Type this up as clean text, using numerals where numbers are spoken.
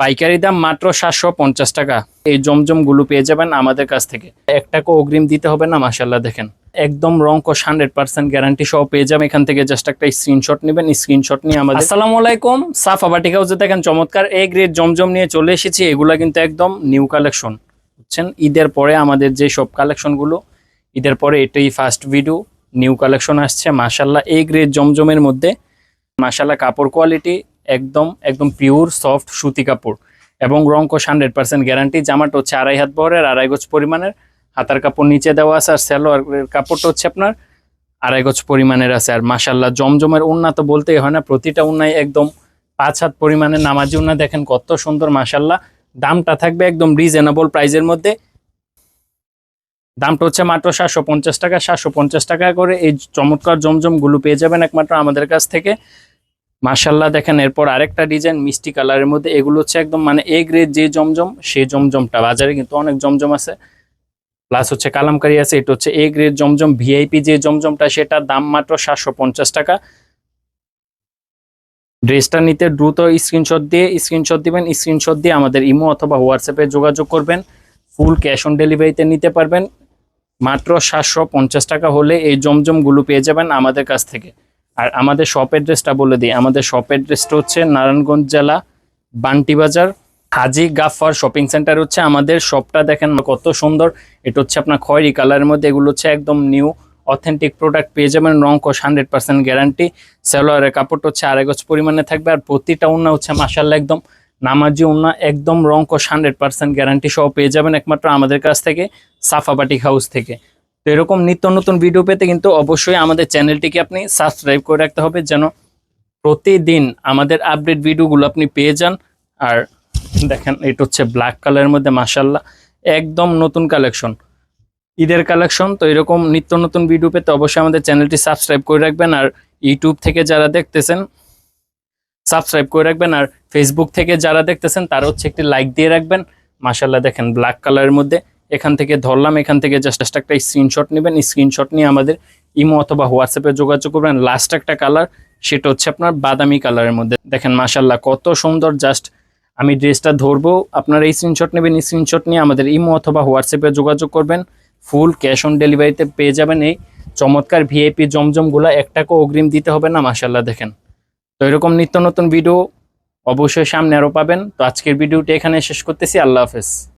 পাইকারি দাম মাত্র 750 টাকা। এই জমজমগুলো পেয়ে যাবেন আমাদের কাছ থেকে, 1 টাকা অগ্রিম দিতে হবে না। মাশাআল্লাহ দেখেন একদম রং কস 100% গ্যারান্টি সহ পেয়ে যাবেন। এখান থেকে জাস্ট একটা স্ক্রিনশট নেবেন, স্ক্রিনশট নিয়ে আমাদের আসসালামু আলাইকুম সাফা বাটিক হাউসে দেখেন চমৎকার এ গ্রেড জমজম নিয়ে চলে এসেছি। এগুলা কিন্তু একদম নিউ কালেকশন, বুঝছেন? ঈদের পরে আমাদের যে সব কালেকশনগুলো, ঈদের পরে এটাই ফার্স্ট ভিডিও নিউ কালেকশন আসছে। মাশাআল্লাহ এ গ্রেড জমজমের মধ্যে মাশাআল্লাহ কাপড় কোয়ালিটি একদম একদম পিওর সফট সুতি কাপড় এবং রং কস 100% গ্যারান্টি। জামাটা হচ্ছে 2.5 হাত বহরের, 2.5 গজ পরিমাণের, হাতার কাপড় নিচে দেওয়া আছে, আর সালোয়ারের কাপড়টা হচ্ছে আপনার 2.5 গজ পরিমাণের আছে। আর মাশাআল্লাহ জমজমের ওন্না তো বলতেই হয় না, প্রতিটা ওন্নায় একদম 5 হাত পরিমাণের নামাজি ওন্না। দেখেন কত সুন্দর মাশাআল্লাহ। দামটা থাকবে একদম রিজনেবল প্রাইজের মধ্যে। দামটা হচ্ছে মাত্র 750 টাকা। 750 টাকা করে এই চমৎকার জমজমগুলো পেয়ে যাবেন একমাত্র আমাদের কাছ থেকে। মাশাআল্লাহ দেখেন এরপর আরেকটা ডিজাইন মিষ্টি কালারের মধ্যে, এগুলো হচ্ছে একদম মানে এ গ্রেড যে জমজম সেই জমজমটা। বাজারে কিন্তু অনেক জমজম আছে, প্লাস হচ্ছে কালামকারী আছে, এটা হচ্ছে এ গ্রেড জমজম ভিআইপি যে জমজমটা, সেটা দাম মাত্র 750 টাকা। ড্রেসটা নিতে দ্রুত স্ক্রিনশট দিবেন, স্ক্রিনশট দিয়ে আমাদের ইমো অথবা হোয়াটসঅ্যাপে যোগাযোগ করবেন। ফুল ক্যাশ অন ডেলিভারিতে নিতে পারবেন। মাত্র 750 টাকা হলে এই জমজমগুলো পেয়ে যাবেন আমাদের কাছ থেকে। আর আমাদের শপ অ্যাড্রেসটা বলে দিই, আমাদের শপ অ্যাড্রেসটা হচ্ছে নারায়ণগঞ্জ জেলা বান্টি বাজার হাজি গাফফার শপিং সেন্টার হচ্ছে আমাদের শপটা। দেখেন কত সুন্দর, এটা হচ্ছে আপনার খয়েরি কালারের মধ্যে, এগুলো হচ্ছে একদম নিউ অথেন্টিক প্রোডাক্ট পেয়ে যাবেন। রং কস 100% গ্যারান্টি। সালোয়ারের কাপড়টা হচ্ছে 2.5 গজ পরিমাণে থাকবে, আর প্রতিটা ওন্না হচ্ছে মাশাআল্লাহ একদম নামাজি ওন্না, একদম রং কস 100% গ্যারান্টি সহ পেয়ে যাবেন একমাত্র আমাদের কাছ থেকে, সাফা বাটিক হাউস থেকে। তো এরকম নিত্য নতুন ভিডিও পেতে কিন্তু অবশ্যই আমাদের চ্যানেলটিকে আপনি সাবস্ক্রাইব করে রাখতে হবে, যেন প্রতিদিন আমাদের আপডেট ভিডিওগুলো আপনি পেয়ে যান। আর দেখেন এটা হচ্ছে ব্ল্যাক কালারের মধ্যে মাশাআল্লাহ একদম নতুন কালেকশন, ঈদের কালেকশন। তো এরকম নিত্য নতুন ভিডিও পেতে অবশ্যই আমাদের চ্যানেলটি সাবস্ক্রাইব করে রাখবেন। আর ইউটিউব থেকে যারা দেখতেছেন সাবস্ক্রাইব করে রাখবেন, আর ফেসবুক থেকে যারা দেখতেছেন তারা হচ্ছে একটি লাইক দিয়ে রাখবেন। মাশাআল্লাহ দেখেন ব্ল্যাক কালারের মধ্যে, এখান থেকে ধরলাম, এখান থেকে জাস্ট একটা স্ক্রিনশট নেবেন, স্ক্রিনশট নিয়ে আমাদের ইমো অথবা হোয়াটসঅ্যাপে যোগাযোগ করবেন। লাস্ট একটা কালার, সেটা হচ্ছে আপনার বাদামি কালারের মধ্যে। দেখেন মাশাআল্লাহ কত সুন্দর। জাস্ট আমি ড্রেসটা ধরবো, আপনারা এই স্ক্রিনশট নেবেন, স্ক্রিনশট নিয়ে আমাদের ইমো অথবা হোয়াটসঅ্যাপে যোগাযোগ করবেন। ফুল ক্যাশ অন ডেলিভারিতে পেয়ে যাবেন এই চমৎকার ভিআইপি জমজমগুলা, 1 টাকা অগ্রিম দিতে হবে না। মাশাআল্লাহ দেখেন। তো এরকম নিত্য নতুন ভিডিও অবশ্যই সামনে আরও পাবেন। তো আজকের ভিডিওটি এখানে শেষ করতেছি। আল্লাহ হাফেজ।